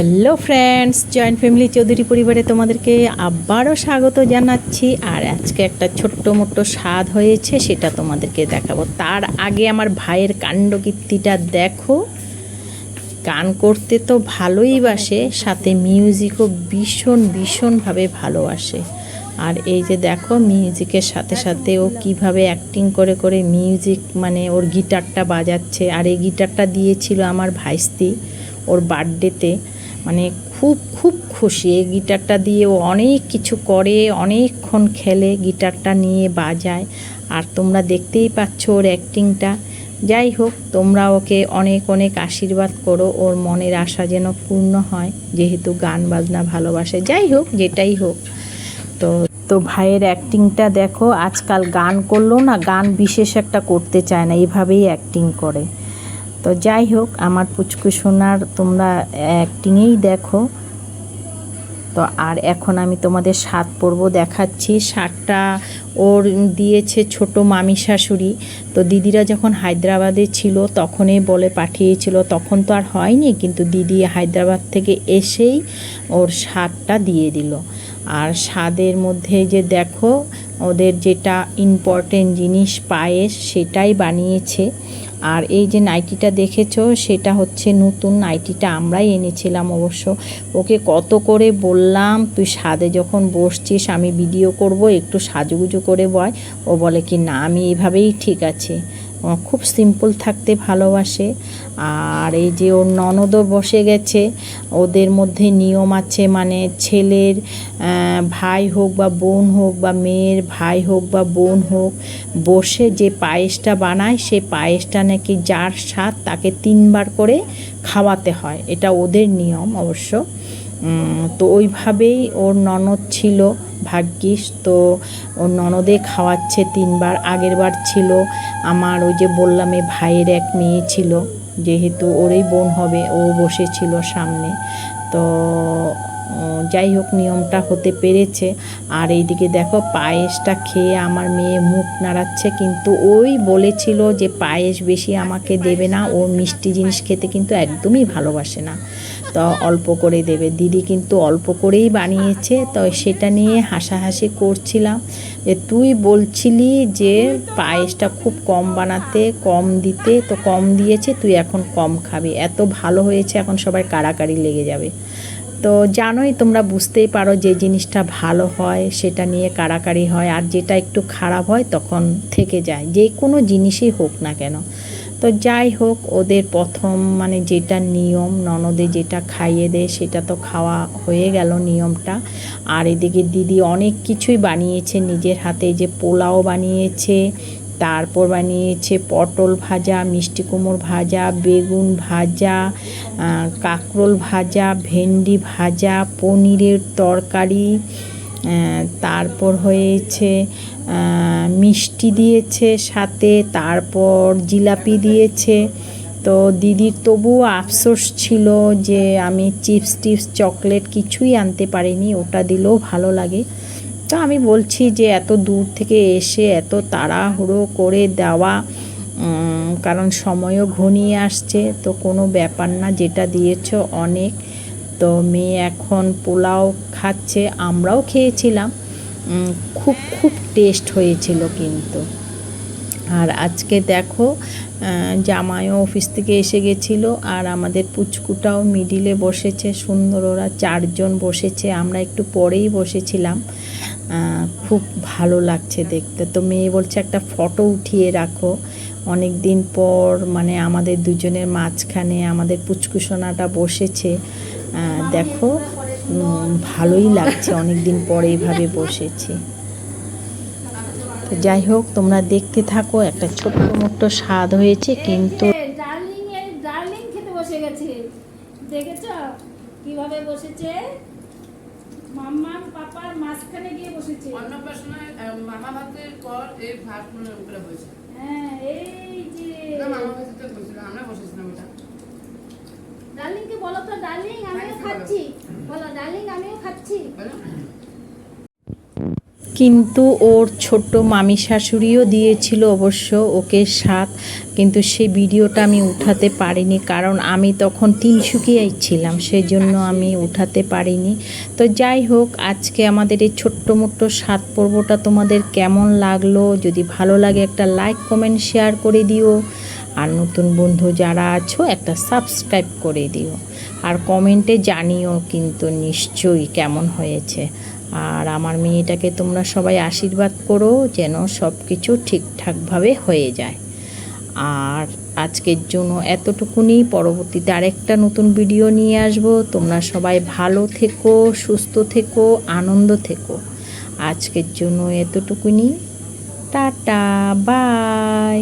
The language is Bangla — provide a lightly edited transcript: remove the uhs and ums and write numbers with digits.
Hello friends, joint family Chowdhury পরিবারে তোমাদেরকে আবারও স্বাগত জানাচ্ছি। আর আজকে একটা ছোট্ট মোট্ট স্বাদ হয়েছে, সেটা তোমাদেরকে দেখাবো। তার আগে আমার ভাইয়ের কাণ্ডকীর্তিটা দেখো। গান করতে তো ভালোই বাসে, সাথে মিউজিকও ভীষণভাবে ভালোবাসে। আর এই যে দেখো, মিউজিকের সাথে সাথে ও কীভাবে অ্যাক্টিং করে করে মিউজিক মানে ওর গিটারটা বাজাচ্ছে। আর এই গিটারটা দিয়েছিল আমার ভাইস্তি ওর বার্থডেতে। মানে খুব খুশি। এই গিটারটা দিয়ে ও অনেক কিছু করে, অনেকক্ষণ খেলে, গিটারটা নিয়ে বাজায়। আর তোমরা দেখতেই পাচ্ছ ওর অ্যাক্টিংটা। যাই হোক, তোমরা ওকে অনেক অনেক আশীর্বাদ করো, ওর মনের আশা যেন পূর্ণ হয়, যেহেতু গান বাজনা ভালোবাসে। যাই হোক, যেটাই হোক, তো তো ভাইয়ের অ্যাক্টিংটা দেখো। আজকাল গান করলেও না, গান বিশেষ একটা করতে চায় না, এইভাবেই অ্যাক্টিং করে। তো যাই হোক, আমার পুচকু সোনার তোমরা অ্যাক্টিংয়েই দেখো। তো আর এখন আমি তোমাদের স্বাদ পর্ব দেখাচ্ছি। স্বাদটা ওর দিয়েছে ছোট মামি শাশুড়ি। তো দিদিরা যখন হায়দ্রাবাদে ছিল তখনই বলে পাঠিয়েছিল, তখন তো আর হয়নি, কিন্তু দিদি হায়দ্রাবাদ থেকে এসেই ওর স্বাদটা দিয়ে দিল। আর স্বাদের মধ্যে যে দেখো, ওদের যেটা ইম্পর্টেন্ট জিনিস পায়েস, সেটাই বানিয়েছে। আর এই যে নাইটিটা দেখেছো, সেটা হচ্ছে নতুন নাইটিটা, আমরাই এনেছিলাম অবশ্য। ওকে কত করে বললাম, তুই স্বাদে যখন বসছিস আমি ভিডিও করব, একটু সাজুগুজু করে বয়। ও বলে কি না, আমি এইভাবেই ঠিক আছে। খুব সিম্পল থাকতে ভালোবাসে। আর এই যে ওর ননদও বসে গেছে। ওদের মধ্যে নিয়ম আছে, মানে ছেলের ভাই হোক বা বোন হোক, বা মেয়ের ভাই হোক বা বোন হোক, বসে যে পায়েসটা বানায়, সে পায়েসটা নাকি যার স্বাদ তাকে 3বার করে খাওয়াতে হয়। এটা ওদের নিয়ম অবশ্য। তো ওইভাবেই ওর ননদ ছিল ভাগ্যিস। তো ওর ননদে খাওয়াচ্ছে 3বার। আগের বার ছিল আমার, ওই যে বললাম, এই ভাইয়ের এক মেয়ে ছিল, যেহেতু ওরই বোন হবে, ও বসেছিল সামনে। তো যাই হোক, নিয়মটা হতে পেরেছে। আর এইদিকে দেখো, পায়েসটা খেয়ে আমার মেয়ে মুখ নাড়াচ্ছে, কিন্তু ওই বলেছিল যে পায়েস বেশি আমাকে দেবে না, ও মিষ্টি জিনিস খেতে কিন্তু একদমই ভালোবাসে না, তো অল্প করে দেবে। দিদি কিন্তু অল্প করেই বানিয়েছে। তো সেটা নিয়ে হাসাহাসি করছিলাম যে তুই বলছিলি যে পায়েসটা খুব কম বানাতে, কম দিতে, তো কম দিয়েছে, তুই এখন কম খাবি। এত ভালো হয়েছে, এখন সবাই কাড়াকাড়ি লেগে যাবে। তো জানোই, তোমরা বুঝতেই পারো, যে জিনিসটা ভালো হয় সেটা নিয়ে কাড়াকাড়ি হয়, আর যেটা একটু খারাপ হয় তখন থেকে যায়, যে কোনো জিনিসই হোক না কেন। তো যাই হোক, ওদের প্রথম মানে যেটা নিয়ম, ননদে যেটা খাইয়ে দেয় সেটা তো খাওয়া হয়ে গেল নিয়মটা। আর এদিকে দিদি অনেক কিছুই বানিয়েছে নিজের হাতে। যে পোলাও বানিয়েছে, তারপর বানিয়েছে পটল ভাজা, মিষ্টি কুমড়ো ভাজা, বেগুন ভাজা, কাঁকরোল ভাজা, ভেন্ডি ভাজা, পনিরের তরকারি, তারপর হয়েছে মিষ্টি দিয়েছে সাথে, তারপর জিলাপি দিয়েছে। তো দিদির তবুও আফসোস ছিল যে আমি চিপস টিপস চকলেট কিছুই আনতে পারিনি, ওটা দিলেও ভালো লাগে। তো আমি বলছি যে এত দূর থেকে এসে এত তাড়াহুড়ো করে দেওয়া, কারণ সময়ও ঘনিয়ে আসছে, তো কোনো ব্যাপার না, যেটা দিয়েছ অনেক। তো মেয়ে এখন পোলাও খাচ্ছে, আমরাও খেয়েছিলাম, খুব টেস্ট হয়েছিল কিন্তু। আর আজকে দেখো, জামাইও অফিস থেকে এসে গেছিলো, আর আমাদের পুচকুটাও মিডিলে বসেছে। সুন্দর, ওরা 4জন বসেছে, আমরা একটু পরেই বসেছিলাম। খুব ভালো লাগছে দেখতে। তো মেয়ে বলছে একটা ফটো উঠিয়ে রাখো। অনেক দিন পর মানে আমাদের দুজনের মাঝখানে আমাদের পুচকুসোনাটা বসেছে। দেখো, ভালোই লাগছে, অনেক দিন পর এইভাবে বসেছি। তো যাই হোক, তোমরা দেখতে থাকো। একটা ছোট্ট মোট্ট স্বাদ হয়েছে, কিন্তু ডার্লিং খেতে বসে গেছে। দেখেছো কিভাবে বসেছে? মাম্মা পাপার মাঝখানে গিয়ে বসেছে। অন্নপ্রাশনায় মামা ভাতের পর এই ভাত উপরে হয়েছে। হ্যাঁ, এই যে মামা ভাতে বসেছিল, আমরা বসেছিলাম। ওটা ডার্লিংকে বলো তো, ডার্লিং আমিও খাচ্ছি। বলো ডার্লিং আমিও খাচ্ছি। কিন্তু ওর ছোট্ট মামি শাশুড়িও দিয়েছিল অবশ্য ওকে সাথ, কিন্তু সেই ভিডিওটা আমি উঠাতে পারিনি কারণ আমি তখন তিনসুকিয়ায় ছিলাম, সেই জন্য আমি উঠাতে পারিনি। তো যাই হোক, আজকে আমাদের এই ছোট্ট মোট্ট সাত পর্বটা তোমাদের কেমন লাগলো, যদি ভালো লাগে একটা লাইক কমেন্ট শেয়ার করে দিও, আর নতুন বন্ধু যারা আছো একটা সাবস্ক্রাইব করে দিও, আর কমেন্টে জানিও কিন্তু নিশ্চয়ই কেমন হয়েছে। আর আমার মেয়েটাকে তোমরা সবাই আশীর্বাদ করো যেন সব কিছু ঠিকঠাকভাবে হয়ে যায়। আর আজকের জন্য এতটুকুনি, পরবর্তীতে আরেকটা নতুন ভিডিও নিয়ে আসবো। তোমরা সবাই ভালো থেকো, সুস্থ থেকো, আনন্দ থেকো। আজকের জন্য এতটুকুনি, টাটা, বাই।